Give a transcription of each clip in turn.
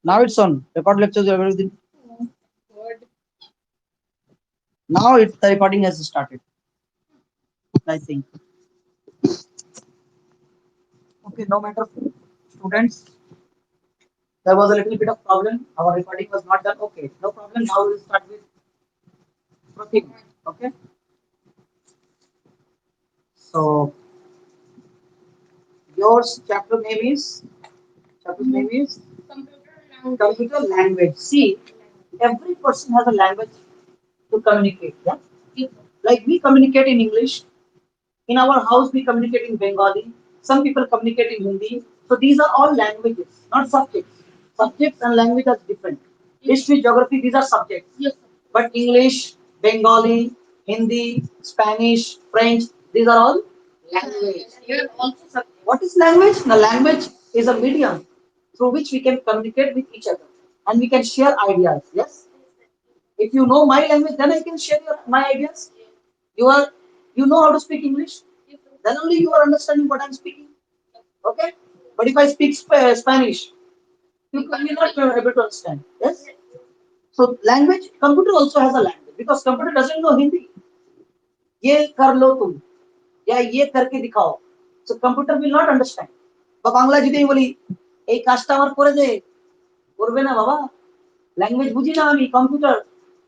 Now it's on. Record lectures, everything. Now the recording has started. I think. Okay, no matter. Students, there was a little bit of problem. Our recording was not done. Okay, no problem. Now we will start with proceed. Okay. So your chapter name is computer language. See, every person has a language to communicate. Yeah. Like we communicate in English. In our house, we communicate in Bengali. Some people communicate in Hindi. So these are all languages, not subjects. Subjects and language are different. History, geography, these are subjects. But English, Bengali, Hindi, Spanish, French, these are all language. What is language? The language is a medium through which we can communicate with each other and we can share ideas. Yes. If you know my language, then I can share my ideas. You are, you know how to speak English. Then only you are understanding what I'm speaking. Okay. But if I speak Spanish, you will not be able to understand. Yes. So language, computer also has a language because computer doesn't know Hindi. ये कर लो तुम या ये करके दिखाओ. So computer will not understand. বা বাংলা যদি আমি বলি এই কাজটা আমার করে দে, করবে না বাবা. ল্যাঙ্গুয়েজ বুঝি না আমি, কম্পিউটার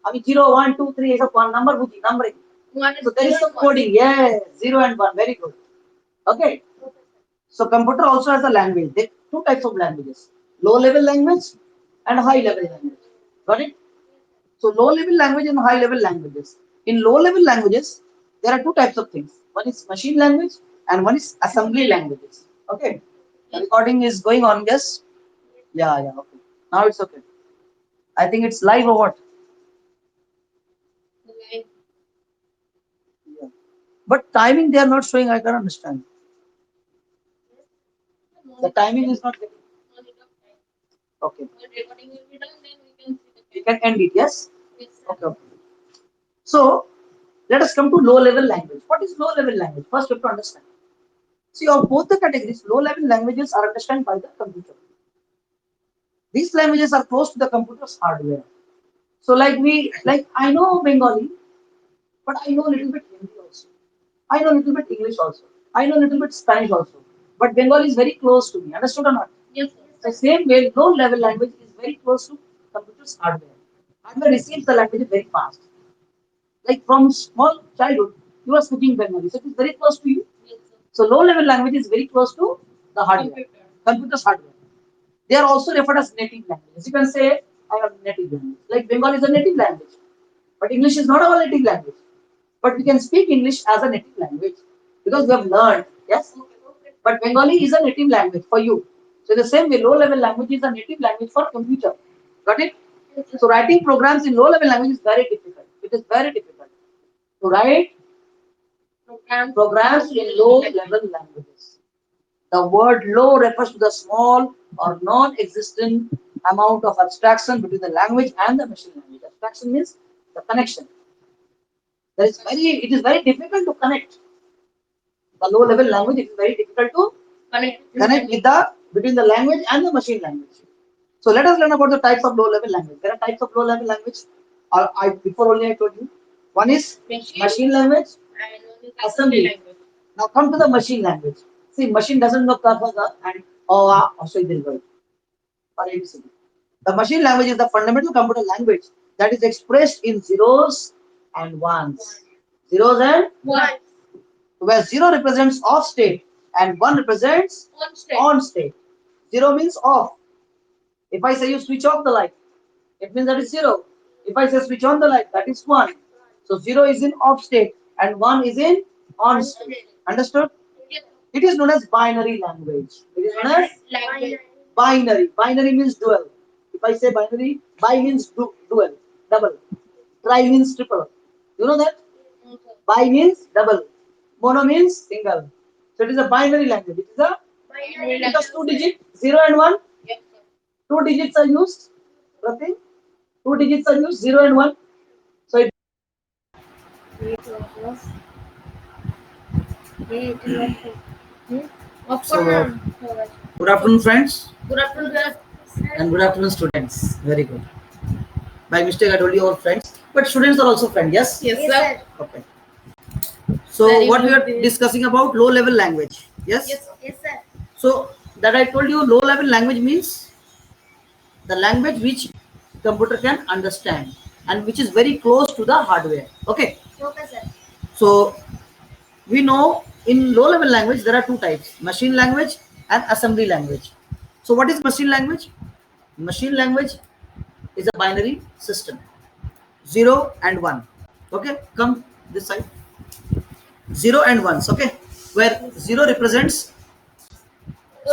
আমি 0 1 2 3 এসব নাম্বার বুঝি, numbering. So there is some coding. Yes, 0 and 1. Very good. Okay. So computer also has a language. There are two types of languages: low level language and high level language. Got it? So low level language and high level languages. In low level languages, there are two types of things. One is machine language and one is assembly languages. Okay. The recording is going on, yes? Yeah, yeah, okay. Now it's okay. I think it's live or what? Yeah. But timing they are not showing, I can understand. The timing is not there. Okay. We can end it, yes? Okay, okay. So let us come to low level language. What is low level language? First, you have to understand. See, of both the categories, low level languages are understood by the computer. These languages are close to the computer's hardware. So, like I know Bengali, but I know a little bit Hindi also. I know a little bit English also. I know a little bit Spanish also. But Bengali is very close to me. Understood or not? The same way, low level language is very close to computer's hardware. Hardware receives the language very fast. Like from small childhood, you are speaking Bengali, so it is very close to you. So low level language is very close to the hardware, computer's hardware. They are also referred as native languages. You can say I have native language. Like Bengali is a native language, but English is not our native language. But we can speak English as a native language because we have learned. Yes, but Bengali is a native language for you. So the same way, low level language is a native language for computer. Got it? So writing programs in low level language is very difficult. It is very difficult to write programs in low level languages. The word low refers to the small or non-existent amount of abstraction between the language and the machine language. Abstraction means the connection. It is very difficult to connect. The low level language, it is very difficult to connect with the between the language and the machine language. So let us learn about the types of low level language. There are types of low level language. Before only I told you. One is machine language, assembly. Now come to the machine language. See, machine doesn't know ka and so or ABCD. The machine language is the fundamental computer language that is expressed in zeros and ones. Zeros and where zero represents off state and one represents on state. Zero means off. If I say you switch off the light, it means that is zero. If I say switch on the light, that is one. So zero is in off state and one is in on state. Understood? It is known as binary language. It is known as binary. Binary means dual. If I say binary, bi means dual, double. Tri means triple. You know that? Bi means double. Mono means single. So it is a binary language. It is a because two digits, 0 and 1, two digits are used. Nothing. Two digits are used, 0 and 1. So it so good afternoon, friends. And good afternoon, students. Very good. By mistake, I told you all friends, but students are also friends. Yes. Yes, sir. Okay. So Very what we are good. discussing about low level language. Yes. Yes, sir. So that I told you, low level language means the language which computer can understand and which is very close to the hardware. Okay. Okay, sir. So we know in low level language there are two types: machine language and assembly language. So what is machine language? Machine language is a binary system, 0 and 1. Okay, come this side. 0 and 1s. Okay, where 0 represents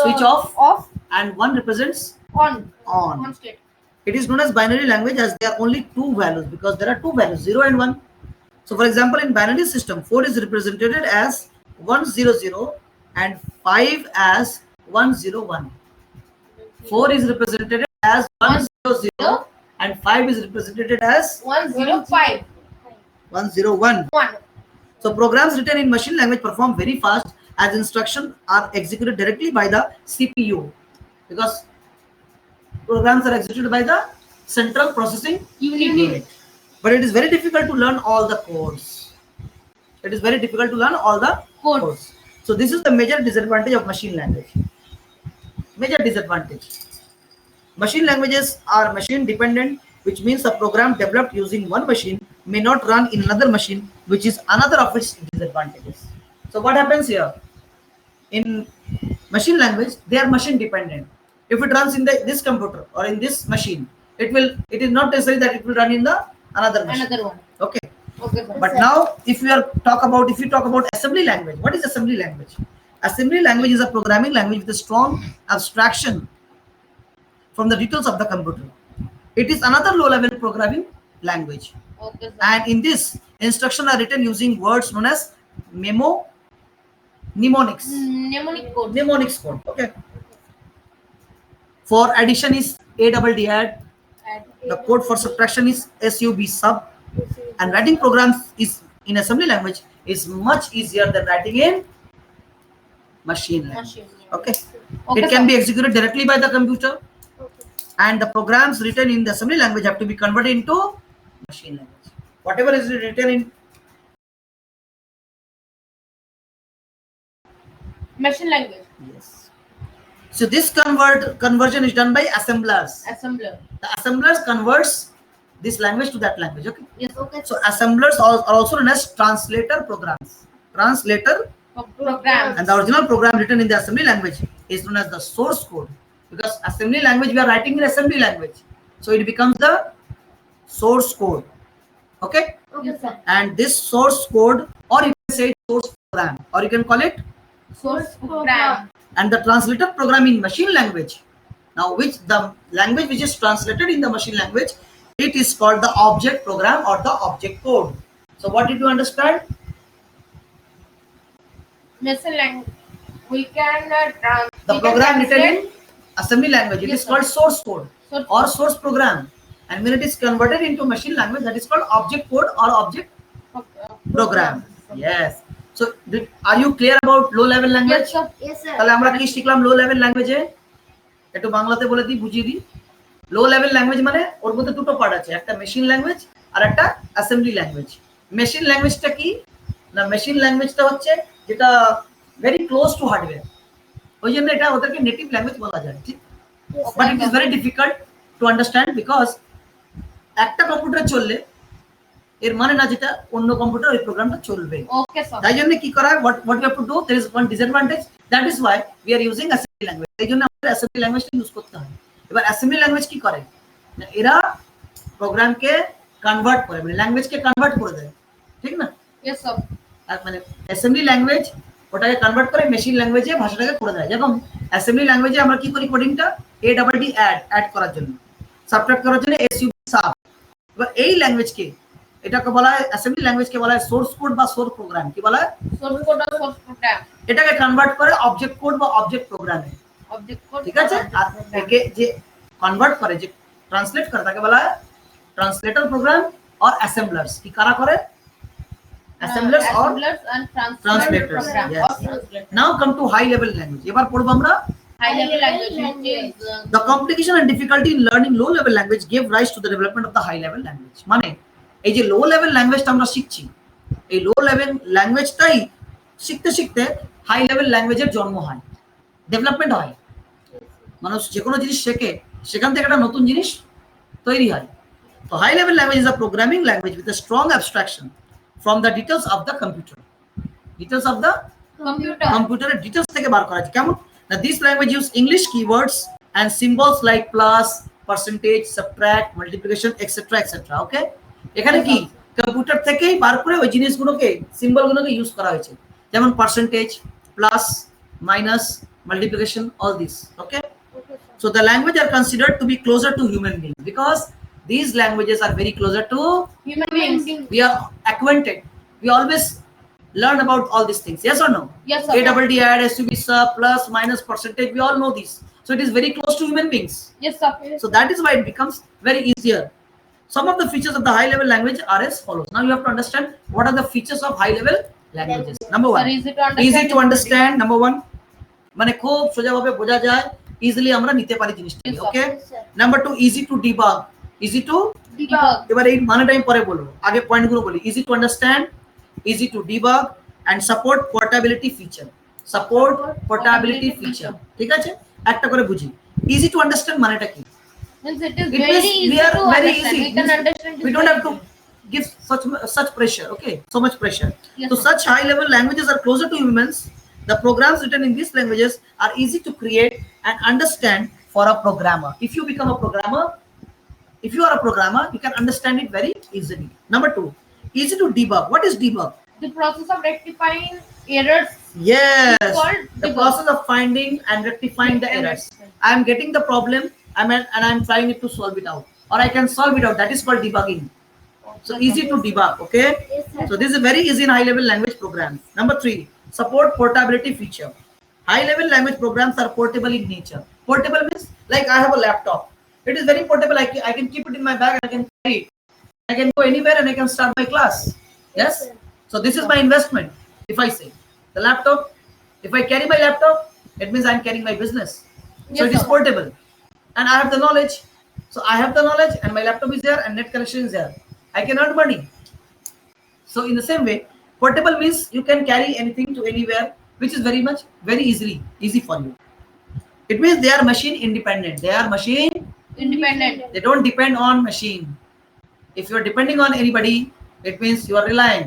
switch off and 1 represents On on. state. It is known as binary language as there are only two values, because there are two values, 0 and 1. So for example, in binary system, 4 is represented as 100 and 5 as 101. 4 is represented as 100 and 5 is represented as 105. 101. 1. So programs written in machine language perform very fast as instructions are executed directly by the CPU, because programs are executed by the central processing unit. But it is very difficult to learn all the codes. It is very difficult to learn all the codes. So this is the major disadvantage of machine language. Major disadvantage. Machine languages are machine dependent, which means a program developed using one machine may not run in another machine, which is another of its disadvantages. So what happens here? In machine language, they are machine dependent. If it runs in this computer or in this machine, it is not necessary that it will run in the another machine. Another one. Okay. Okay, sir. But now if you talk about assembly language, what is assembly language? Assembly language is a programming language with a strong abstraction from the details of the computer. It is another low-level programming language. Okay, sir. And in this, instructions are written using words known as mnemonics. Mnemonic code. Mnemonics code. Okay. For addition is add. The code for subtraction is sub. And writing programs is in assembly language is much easier than writing in machine language. Okay. It can be executed directly by the computer. And the programs written in the assembly language have to be converted into machine language. Whatever is written in Machine language. yes. So this conversion is done by assemblers. Assembler. The assemblers converts this language to that language. Okay. Yes. Okay. So assemblers are also known as translator programs. Translator Program. and the original program written in the assembly language is known as the source code, because assembly language we are writing in assembly language, so it becomes the source code. Okay. Okay, sir. And this source code, or you can say source program, or you can call it Source program. and the translator program in machine language. Now which the language which is translated in the machine language, it is called the object program or the object code. So what did you understand? Machine language. We can The program written in assembly language, it is called source code or source program, and when it is converted into machine language, that is called object code or object program. Yes. So are you clear about low level language? Yes, sir. তাহলে আমরা কি শিখলাম low level ল্যাঙ্গুয়েজে? একটু বাংলাতে বলে দিই, বুঝিয়ে দিই। লো লেভেল ল্যাঙ্গুয়েজ মানে ওর মধ্যে দুটো পার্ট আছে, একটা মেশিন ল্যাঙ্গুয়েজ আর একটা অ্যাসেম্বলি ল্যাঙ্গুয়েজ। মেশিন ল্যাঙ্গুয়েজটা কি না, মেশিন ল্যাঙ্গুয়েজটা হচ্ছে যেটা ভেরি ক্লোজ টু হার্ডওয়্যার, ওই জন্য এটা ওদেরকে নেটিভ ল্যাঙ্গুয়েজ বলা যায়, ঠিক? But it is very difficult to understand, because একটা কম্পিউটার চললে এর মানে না যেটা অন্য কম্পিউটার ওই প্রোগ্রামটা চলবে। Okay sir. তাই জন্য কি করা, what we have to do, there is one disadvantage, that is why we are using assembly language। এই জন্য আমাদের assembly language ইউজ করতে হয়। এবার assembly language কি করে, এরা প্রোগ্রামকে কনভার্ট করে, মানে ল্যাঙ্গুয়েজকে কনভার্ট করে দেয়, ঠিক না? Yes sir. আর মানে assembly language ওটাকে কনভার্ট করে মেশিন ল্যাঙ্গুয়েজে ভাষাটাকে করে দেয়। যেমন assembly language আমরা কি করি, কোডিংটা add অ্যাড করার জন্য, সাবট্রাক্ট করার জন্য sub। এবার এই ল্যাঙ্গুয়েজকে, এটাকে বলা হয় অ্যাসেম্বলি ল্যাঙ্গুয়েজকে বলা হয় সোর্স কোড বা সোর্স প্রোগ্রাম। কি বলা হয়? সোর্স কোড বা সোর্স প্রোগ্রাম। এটাকে কনভার্ট করে অবজেক্ট কোড বা অবজেক্ট প্রোগ্রামে। অবজেক্ট কোড, ঠিক আছে? আর একে যে কনভার্ট করে, যে ট্রান্সলেট করে, তাকে বলা হয় ট্রান্সলেটর প্রোগ্রাম অর অ্যাসেম্বলার্স। কি কারা করে? Assemblers or and translators. Now come to high level language. এবার পড়ব আমরা high level language, which is The complication and difficulty in learning low level language gave rise to the development of the high level language. মানে এই যে low level ল্যাঙ্গুয়েজটা আমরা শিখছি, এই low level ল্যাঙ্গুয়েজটাই শিখতে শিখতে হাই লেভেল ল্যাঙ্গুয়েজের জন্ম হয়, ডেভেলপমেন্ট হয়। মানুষ যে কোনো জিনিস শেখে, সেখান থেকে একটা নতুন জিনিস তৈরি হয়। তো high level language is a programming language with a strong abstraction from the details of the computer. Details of the computer. কম্পিউটারের ডিটেলস থেকে বার করা যায়। কেমন না, this language use English keywords and symbols like plus, percentage, subtract, multiplication etcetera etcetera. Okay, এখানে কি computer থেকেই বার করে ওই জিনিসগুলোকে, সিম্বলগুলোকে ইউজ করা হয়েছে, যেমন percentage, plus, minus, multiplication, all this. Okay, so the language are considered to be closer to human beings because these languages are very closer to Human beings. we are acquainted, we always learn about all these things, yes or no? Yes, sir. A double D add, SUB sub, plus, minus, percentage, we all know this, so it is very close to human beings. Yes, sir. So that is why it becomes very easier. Some of the features of the high level language are as follows. Now you have to understand what are the features of high level languages. Number one, Sir, easy to understand. Number one, মানে খুব সোজাভাবে বোঝা যায়, easily আমরা নিতে পারি জিনিসটাকে। Yes, sir. Okay, number two, easy to debug. Easy to, Debug. এবার এই মানেটা আমি পরে বলবো, আগে পয়েন্টগুলো বলি। Easy to understand, easy to debug and support portability feature. Support portability feature, ঠিক আছে? একটা করে বুঝি। ইজি টু আন্ডারস্ট্যান্ড মানেটা কি? Means it is It very means easy we are to very understand. easy. We can understand. We it don't have very to give such pressure. Okay, so much pressure. Yes, So sir. such high level languages are closer to humans. The programs written in these languages are easy to create and understand for a programmer. If you become a programmer, if you are a programmer, you can understand it very easily. Number two, easy to debug. What is debug? The process of rectifying errors. Yes, It's called the debug. process of finding and rectifying the errors. I am getting the problem, and I am trying it to solve it out, or I can solve it out. That is called debugging. So easy to debug. Okay, so this is very easy in high level language programs. Number three, support portability feature. High level language programs are portable in nature. Portable means like I have a laptop. It is very portable. I can keep it in my bag and I can carry it. I can go anywhere and I can start my class. Yes. So this is my investment. If I say the laptop, if I carry my laptop, it means I'm carrying my business. So Yes, it is sir. portable, and I have the knowledge. So I have the knowledge, and my laptop is there, and net connection is there. I can earn money. So in the same way, portable means you can carry anything to anywhere, which is very easy for you. It means they are machine independent. They are machine. Independent. They don't depend on machine. If you are depending on anybody, it means you are relying.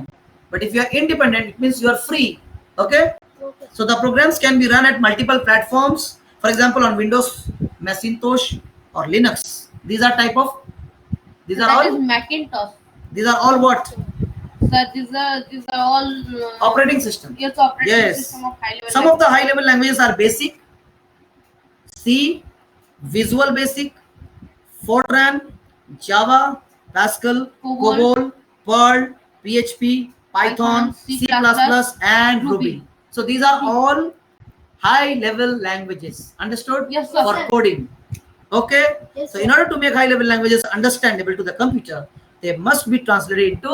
But if you are independent, it means you are free. Okay. So the programs can be run at multiple platforms. For example, on Windows, Macintosh, or Linux. These are type of. These are That all. is Macintosh. These are all what? Sir, these are all Operating system. yes, operating Yes. system of high level. Some of the high level languages are Basic, C, Visual Basic, Fortran, Java, Pascal, COBOL, Perl, PHP, Python, C++, and Ruby. So these are all high level languages. Understood? Yes, sir. For coding. Okay. So in order to make high level languages understandable to the computer, they must be translated into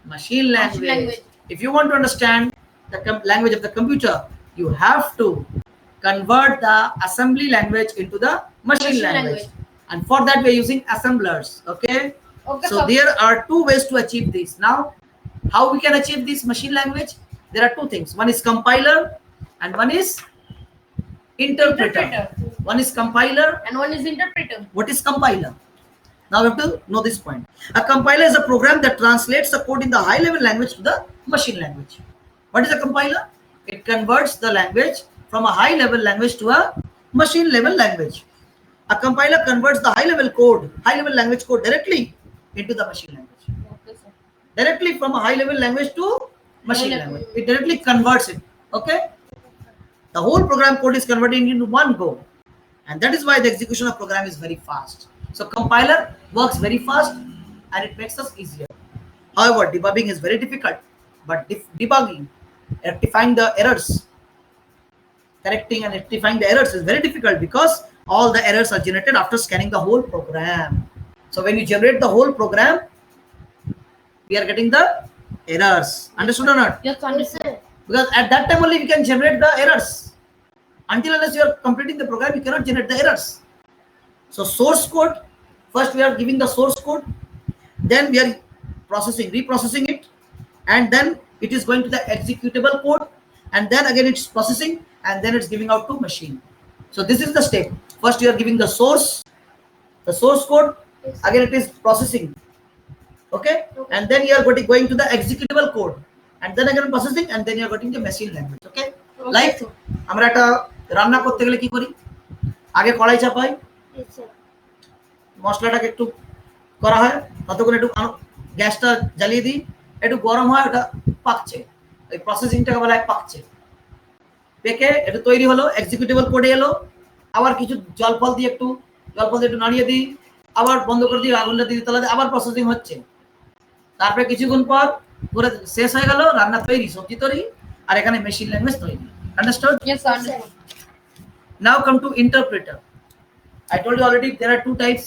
machine language. language. If you want to understand the language of the computer, you have to convert the assembly language into the machine language. And for that we are using assemblers. Okay. Okay, So sir. there are two ways to achieve this. Now, how we can achieve this machine language? There are two things. One is compiler and one is interpreter. One is compiler. And one is interpreter. What is compiler? Now we have to know this point. A compiler is a program that translates the code in the high level language to the machine language. What is a compiler? It converts the language from a high level language to a machine level language. A compiler converts the high level language code directly into the machine language. Okay, sir. Directly from a high level language to machine High level. language. It directly converts it. Okay. The whole program code is converted into one go. And that is why the execution of program is very fast. So compiler works very fast and it makes us easier. However, debugging is very difficult. But debugging, rectifying the errors, correcting and rectifying the errors is very difficult because all the errors are generated after scanning the whole program. So when you generate the whole program, we are getting the errors. Understood or not? Yes, understood. Because at that time only we can generate the errors. Until unless you are completing the program, you cannot generate the errors. So source code, first we are giving the source code, then we are reprocessing it, and then it is going to the executable code, and then again it's processing, and then it's giving out to machine. So this is the step. First you are giving the source code, again it is processing, okay, and then you are going to the executable code, and then again processing, and then you are getting the machine language, okay. Like আমরা একটা রান্না করতে গেলে কি করি, আগে কড়াই চাপাই, মশলাটাকে একটু করা হয়, ততক্ষণ একটু গ্যাসটা জ্বালিয়ে দিই, একটু গরম হয়, ওটা পাকছে, এই প্রসেসিংটাকে বলা হয় পাকছে। পেকে এটা তৈরি হলো, এক্সিকিউটেবল কোডে এলো, আবার কিছু জল ফল দিয়ে একটু নাড়িয়ে দিই, আবার বন্ধ করে দিই, আগুনটা দিয়ে তাহলে আবার প্রসেসিং হচ্ছে, তারপরে কিছুক্ষণ পর পুরো শেষ হয়ে গেল, রান্না তৈরি, সবজি তৈরি, আর এখানে মেশিন ল্যাঙ্গুয়েজ তৈরি। Understood? Yes, sir. Now come to interpreter. I told you already there are two types.